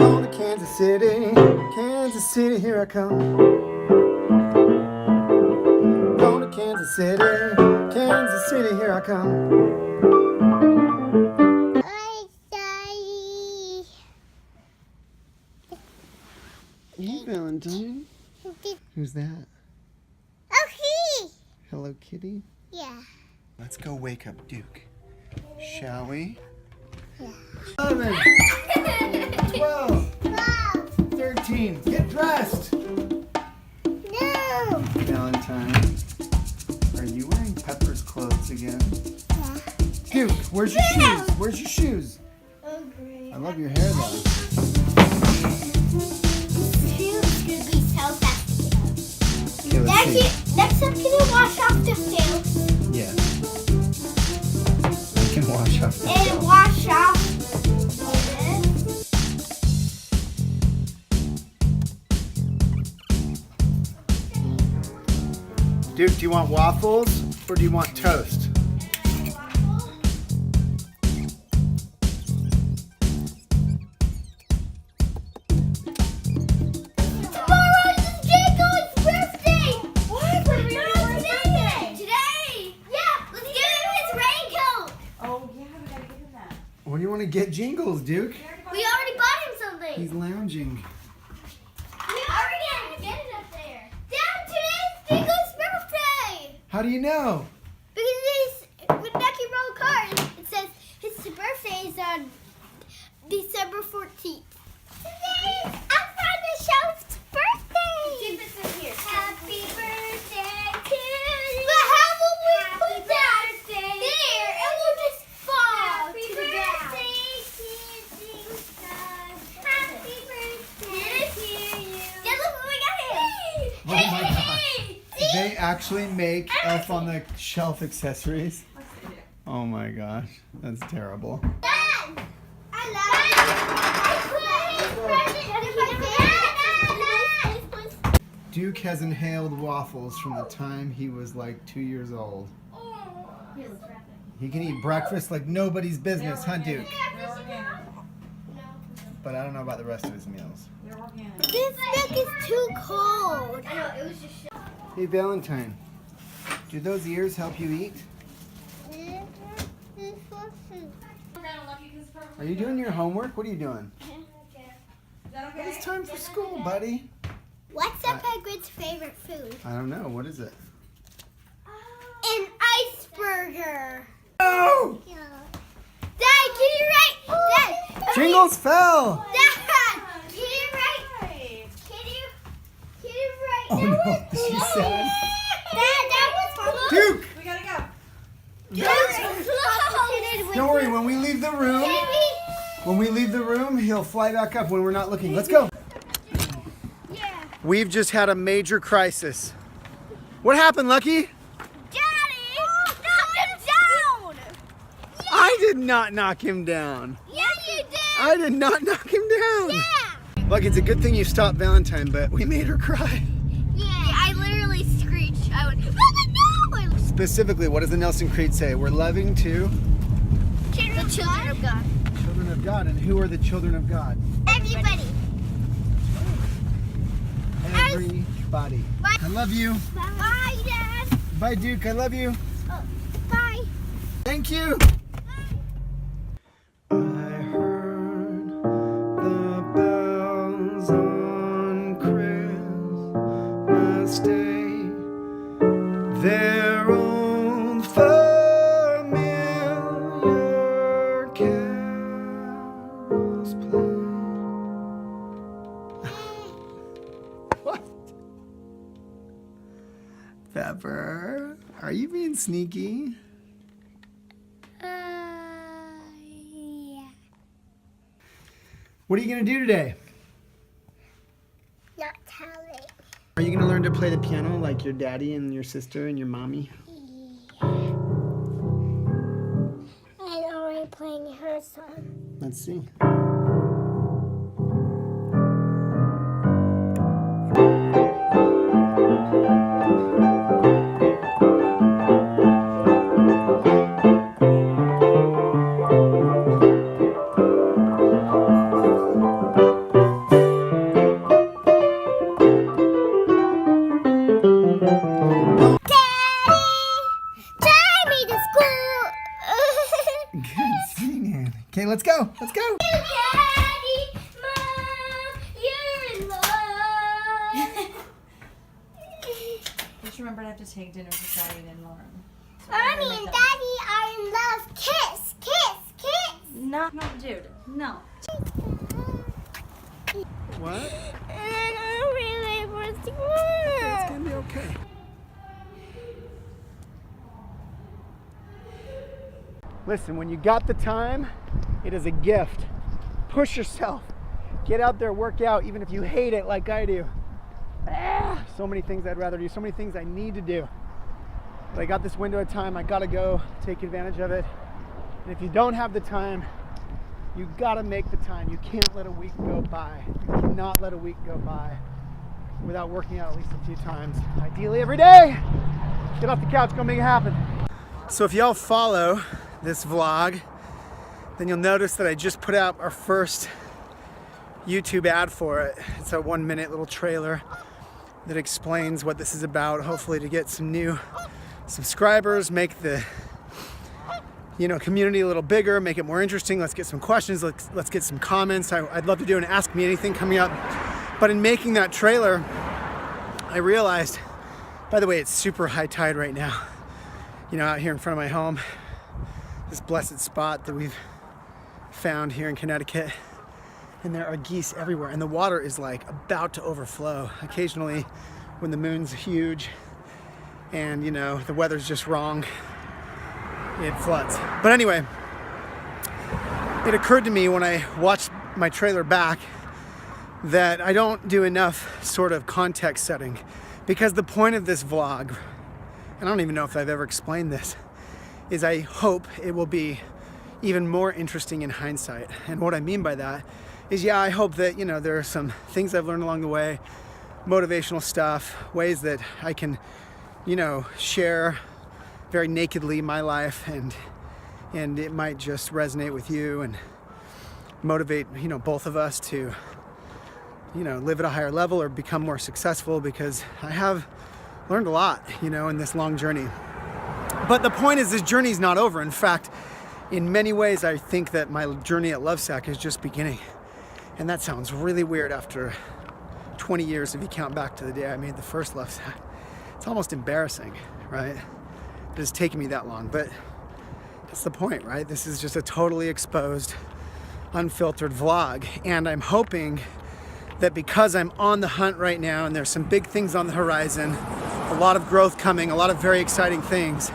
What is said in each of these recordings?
Going to Kansas City, Kansas City, here I come. Going to Kansas City, Kansas City, here I come. Hey, Valentine. Who's that? Okay. Hello, Kitty? Yeah. Let's go wake up Duke. Shall we? Yeah. 11, 12, 13. Get dressed. No. Valentine, are you wearing Pepper's clothes again? Yeah. Duke, where's your shoes? Where's your shoes? Oh, great. I love your hair though. Okay, let's see. Next up, can you wash off the tails? Yeah. I can wash off the And wash off Duke, do you want waffles or do you want toast? What do you want to get Jingles, Duke? We already bought him something. He's lounging. We already had to get it up there. Dad, today's Jingle's birthday. How do you know? Because he's, when Becky rolled cards, it says his birthday is on December 14th. Today's outside the show's birthday. See if it's in here. Happy birthday to you. But how will we put that there? And we'll just fall to the ground. Happy birthday to you. Yeah, look what we got here. Oh my gosh. They actually make Elf on the Shelf accessories. Oh my gosh, that's terrible. Dad, I love you. Duke has inhaled waffles from the time he was like 2 years old. He can eat breakfast like nobody's business, huh, Duke? But I don't know about the rest of his meals. This milk is too cold. I know, it was just. Hey, Valentine, do those ears help you eat? Are you doing your homework? What are you doing? It's time for school, buddy. What's the penguin's favorite food? I don't know. What is it? An ice burger. Oh! Dad, can you write? Dad, Jingles fell! Dad, can you write? Can you write? Oh no, she said. Dad, that was close. Duke! We gotta go. Close. Don't worry, when we leave the room, he'll fly back up when we're not looking. Let's go. Yeah. We've just had a major crisis. What happened, Lucky? Daddy, knock him down. I did not knock him down. Yeah, you did. I did not knock him down. Yeah. Look, it's a good thing you stopped Valentine, but we made her cry. Yeah, I literally screeched. I went, Mama, no! Specifically, what does the Nelson Creed say? We're loving to The children of God. children of God. And who are the children of God? Everybody. Everybody. Bye. I love you. Bye, Dad. Bye, Duke. I love you. Bye. Thank you. I heard the bells on Christmas Day. Their old familiar carols play. What? Pepper, are you being sneaky? Yeah. What are you going to do today? Not telling. Are you going to learn to play the piano like your daddy and your sister and your mommy? I'm already playing her song. Let's see. take dinner to Daddy and Lauren. Mommy and Daddy are in love. Kiss, kiss, kiss. No, dude, no. What? I'm really for school. It's gonna be okay. Listen, when you got the time, it is a gift. Push yourself. Get out there, work out, even if you hate it like I do. So many things I'd rather do, so many things I need to do. But I got this window of time, I gotta go take advantage of it. And if you don't have the time, you gotta make the time. You can't let a week go by. You cannot let a week go by without working out at least a few times. Ideally every day. Get off the couch, go make it happen. So if y'all follow this vlog, then you'll notice that I just put out our first YouTube ad for it. It's a 1-minute little trailer that explains what this is about, hopefully to get some new subscribers, make the community a little bigger, make it more interesting. Let's get some questions, let's get some comments. I'd love to do an Ask Me Anything coming up. But in making that trailer, I realized, by the way, it's super high tide right now, out here in front of my home, this blessed spot that we've found here in Connecticut. And there are geese everywhere, and the water is like about to overflow. Occasionally, when the moon's huge and the weather's just wrong, it floods. But anyway, it occurred to me when I watched my trailer back that I don't do enough sort of context setting, because the point of this vlog, and I don't even know if I've ever explained this, is I hope it will be even more interesting in hindsight. And what I mean by that is, I hope that, there are some things I've learned along the way, motivational stuff, ways that I can, share very nakedly my life, and it might just resonate with you and motivate, both of us to, live at a higher level or become more successful, because I have learned a lot, in this long journey. But the point is, this journey's not over. In fact, in many ways, I think that my journey at LOVESAC is just beginning. And that sounds really weird after 20 years if you count back to the day I made the first LOVESAC. It's almost embarrassing, right? That it's taken me that long, but that's the point, right? This is just a totally exposed, unfiltered vlog. And I'm hoping that because I'm on the hunt right now and there's some big things on the horizon, a lot of growth coming, a lot of very exciting things,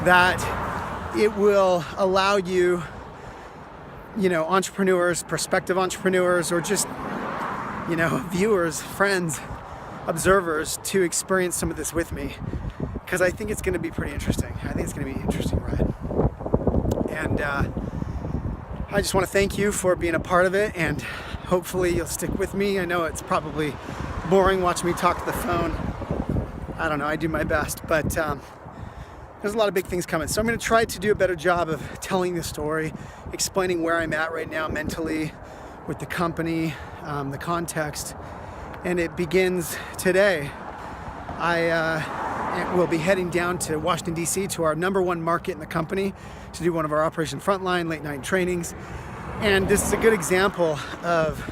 that it will allow you, entrepreneurs, prospective entrepreneurs, or just, viewers, friends, observers, to experience some of this with me. Because I think it's going to be pretty interesting. I think it's going to be an interesting ride. And I just want to thank you for being a part of it, and hopefully you'll stick with me. I know it's probably boring watching me talk to the phone. I don't know, I do my best, but there's a lot of big things coming. So I'm going to try to do a better job of telling the story, explaining where I'm at right now mentally with the company, the context, and it begins today. I will be heading down to Washington, D.C. to our #1 market in the company to do one of our Operation Frontline late night trainings. And this is a good example of,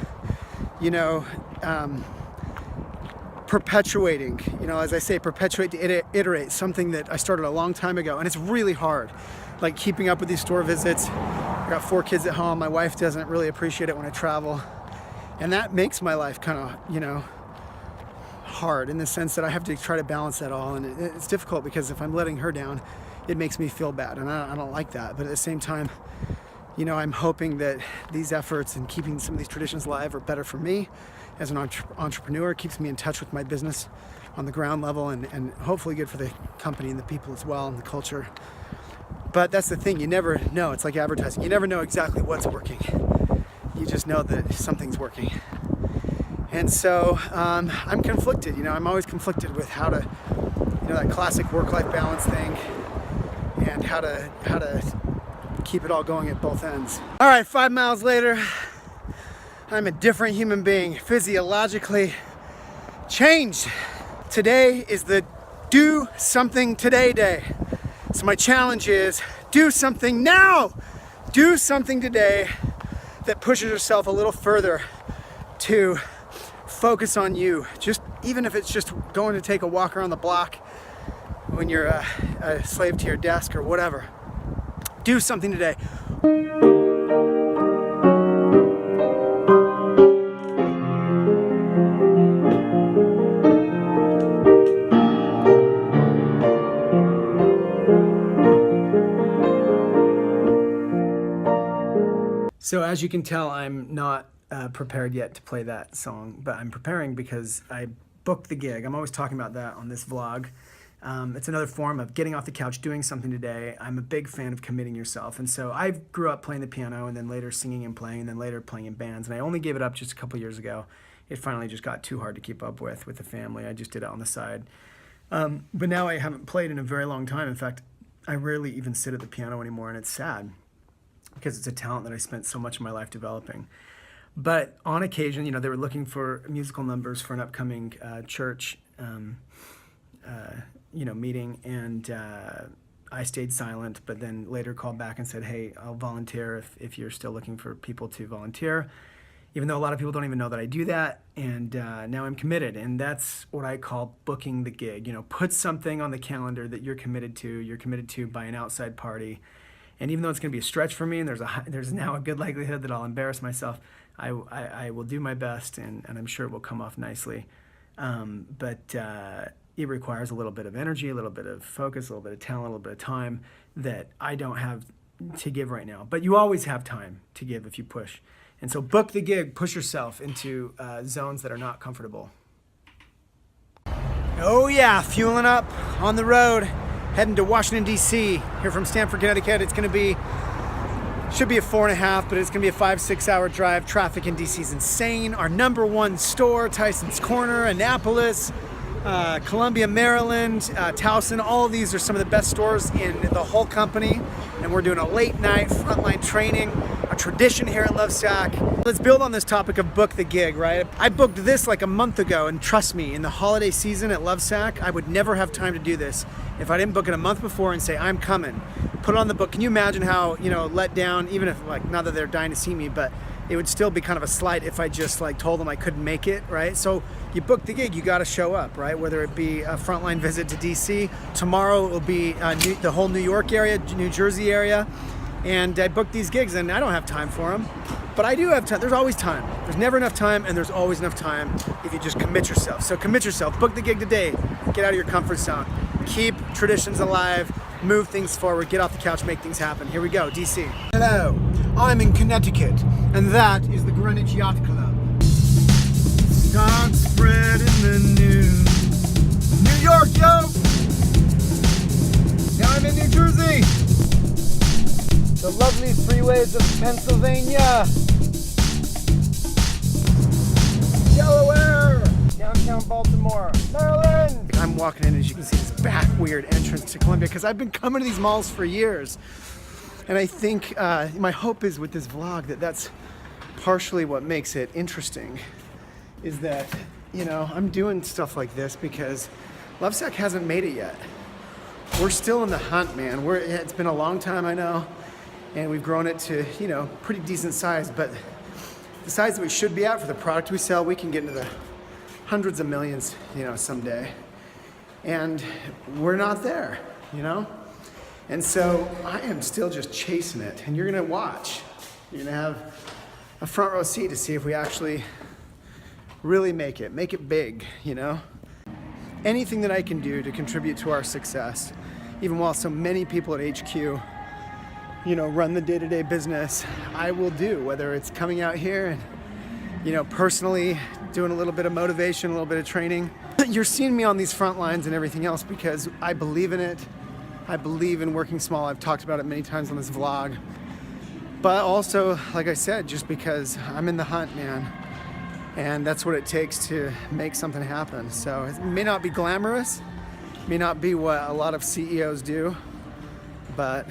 perpetuating, as I say, perpetuate to iterate, something that I started a long time ago. And it's really hard, like keeping up with these store visits. I got 4 kids at home. My wife doesn't really appreciate it when I travel. And that makes my life kind of, hard, in the sense that I have to try to balance that all. And it's difficult, because if I'm letting her down, it makes me feel bad. And I don't like that. But at the same time, I'm hoping that these efforts and keeping some of these traditions alive are better for me as an entrepreneur, keeps me in touch with my business on the ground level, and hopefully good for the company and the people as well, and the culture. But that's the thing, you never know. It's like advertising. You never know exactly what's working. You just know that something's working. And so I'm conflicted. I'm always conflicted with how to, that classic work-life balance thing, and how to keep it all going at both ends. All right, 5 miles later, I'm a different human being, physiologically changed. Today is the do something today day. So my challenge is do something now. Do something today that pushes yourself a little further to focus on you. Just even if it's just going to take a walk around the block, when you're a slave to your desk or whatever. Do something today. So as you can tell, I'm not prepared yet to play that song, but I'm preparing because I booked the gig. I'm always talking about that on this vlog. It's another form of getting off the couch, doing something today. I'm a big fan of committing yourself. And so I grew up playing the piano and then later singing and playing and then later playing in bands. And I only gave it up just a couple years ago. It finally just got too hard to keep up with the family. I just did it on the side. But now I haven't played in a very long time. In fact, I rarely even sit at the piano anymore, and it's sad because it's a talent that I spent so much of my life developing. But on occasion, you know, they were looking for musical numbers for an upcoming church meeting, and I stayed silent, but then later called back and said, hey, I'll volunteer if you're still looking for people to volunteer, even though a lot of people don't even know that I do that. And now I'm committed, and that's what I call booking the gig. You know, put something on the calendar that you're committed to by an outside party. And even though it's going to be a stretch for me, and there's now a good likelihood that I'll embarrass myself, I will do my best, and I'm sure it will come off nicely. But it requires a little bit of energy, a little bit of focus, a little bit of talent, a little bit of time that I don't have to give right now. But you always have time to give if you push. And so book the gig, push yourself into zones that are not comfortable. Oh yeah, fueling up on the road. Heading to Washington, D.C. here from Stamford, Connecticut. It's going to be, should be a 4.5, but it's going to be a 5-6 hour drive. Traffic in D.C. is insane. Our #1 store, Tyson's Corner, Annapolis, Columbia, Maryland, Towson, all of these are some of the best stores in the whole company. And we're doing a late night frontline training, a tradition here at LOVESAC. Let's build on this topic of book the gig, right? I booked this like a month ago, and trust me, in the holiday season at LOVESAC, I would never have time to do this if I didn't book it a month before and say, I'm coming. Put it on the book. Can you imagine how, let down, even if, like, not that they're dying to see me, but it would still be kind of a slight if I just told them I couldn't make it, right? So you book the gig, you got to show up, right? Whether it be a frontline visit to DC, tomorrow it will be the whole New York area, New Jersey area, and I booked these gigs and I don't have time for them, but I do have time. There's always time. There's never enough time, and there's always enough time if you just commit yourself. So commit yourself, book the gig today, get out of your comfort zone, keep traditions alive, move things forward, get off the couch, make things happen. Here we go, DC. Hello, I'm in Connecticut, and that is the Greenwich Yacht Club. Start spreading the news. New York, yo! Now I'm in New Jersey. The lovely freeways of Pennsylvania. Delaware. Downtown Baltimore. Maryland. I'm walking in, as you can see, this back weird entrance to Columbia, because I've been coming to these malls for years. And I think my hope is with this vlog that's partially what makes it interesting, is that, I'm doing stuff like this because LOVESAC hasn't made it yet. We're still in the hunt, man. It's been a long time, I know, and we've grown it to, pretty decent size, but the size that we should be at for the product we sell, we can get into the hundreds of millions, someday. And we're not there, And so I am still just chasing it, and you're gonna watch. You're gonna have a front row seat to see if we actually really make it big, Anything that I can do to contribute to our success, even while so many people at HQ, run the day-to-day business, I will do, whether it's coming out here and, personally doing a little bit of motivation, a little bit of training. You're seeing me on these front lines and everything else because I believe in it. I believe in working small. I've talked about it many times on this vlog. But also, like I said, just because I'm in the hunt, man. And that's what it takes to make something happen. So it may not be glamorous, may not be what a lot of CEOs do, but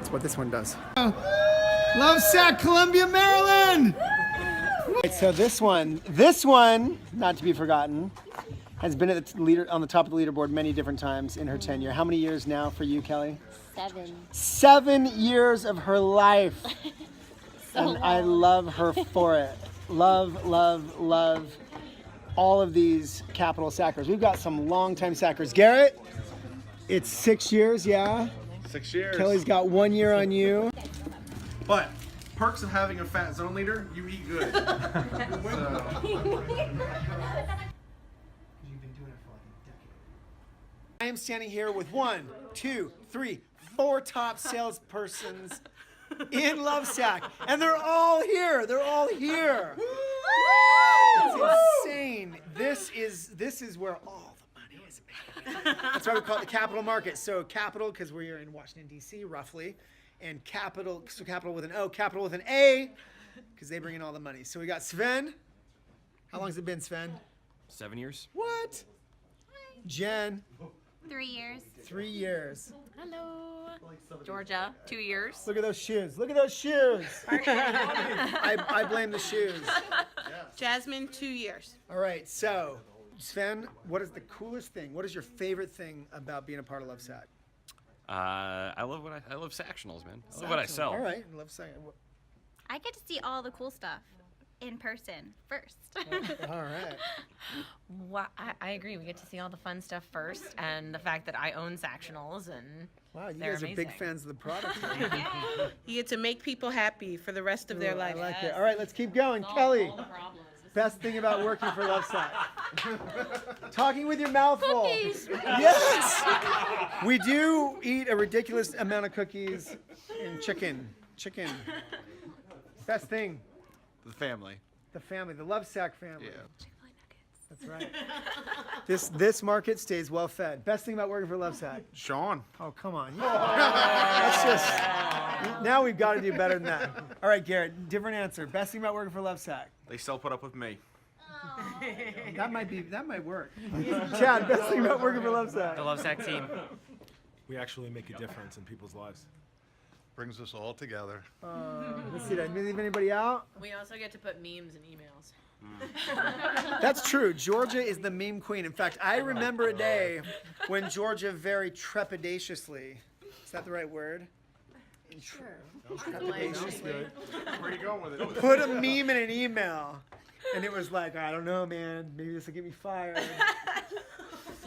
it's what this one does. LOVESAC, Columbia, Maryland! So this one, not to be forgotten, has been at on the top of the leaderboard many different times in her tenure. How many years now for you, Kelly? 7. 7 years of her life. So and I love her for it. Love, love, love. all of these capital sackers. We've got some longtime sackers. Garrett, it's 6 years, yeah? 6 years. Kelly's got 1 year on you. But perks of having a fat zone leader, you eat good. I am standing here with 1, 2, 3, 4 top salespersons in LOVESAC, and they're all here. They're all here. It's insane. This is where all the money is made. That's why we call it the capital market. So capital, because we're here in Washington D.C. roughly, and capital, so capital with an O, capital with an A, because they bring in all the money. So we got Sven. How long's it been, Sven? 7 years. What? Jen. 3 years. 3 years. Hello. Georgia, 2 years. Look at those shoes. Look at those shoes. I blame the shoes. Jasmine, 2 years. All right, so Sven, what is the coolest thing? What is your favorite thing about being a part of LOVESAC? I love sectionals, man. I love what I sell. All right, LOVESAC. I get to see all the cool stuff in person first. All right. Well, I agree. We get to see all the fun stuff first, and the fact that I own sectionals, and Wow, you they're guys are big amazing. fans of the product. You get to make people happy for the rest of their life. I like it. All right, let's keep going. Kelly, all the problems. best thing about working for LOVESAC? Talking with your mouth full. Yes. We do eat a ridiculous amount of cookies and chicken. Best thing. The family. The family, the LOVESAC family. Yeah. That's right. This market stays well fed. Best thing about working for LOVESAC? Shawn. Oh, come on. That's just, now we've got to do better than that. All right, Garrett, different answer. Best thing about working for LOVESAC? They still put up with me. That might work. Chad, best thing about working for LOVESAC? The LOVESAC team. We actually make a difference in people's lives. Brings us all together. Let's see, did I leave anybody out? We also get to put memes in emails. That's true. Georgia is the meme queen. In fact, I remember a day when Georgia very trepidatiously, is that the right word? Trepidatiously. Where are you going with it? Put a meme in an email. And it was like, I don't know, man. Maybe this will get me fired.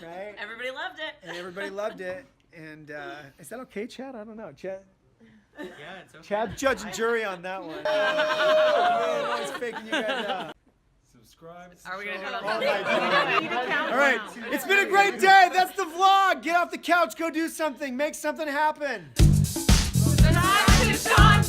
Right? Everybody loved it. And everybody loved it. And is that okay, Chad? I don't know. Chad? Yeah, it's okay. Chad's judge and jury on that one. Man, I was faking you guys out. Subscribe. Are we going to do Oh it? my God. All right. It's been a great day. That's the vlog. Get off the couch. Go do something. Make something happen. Shawn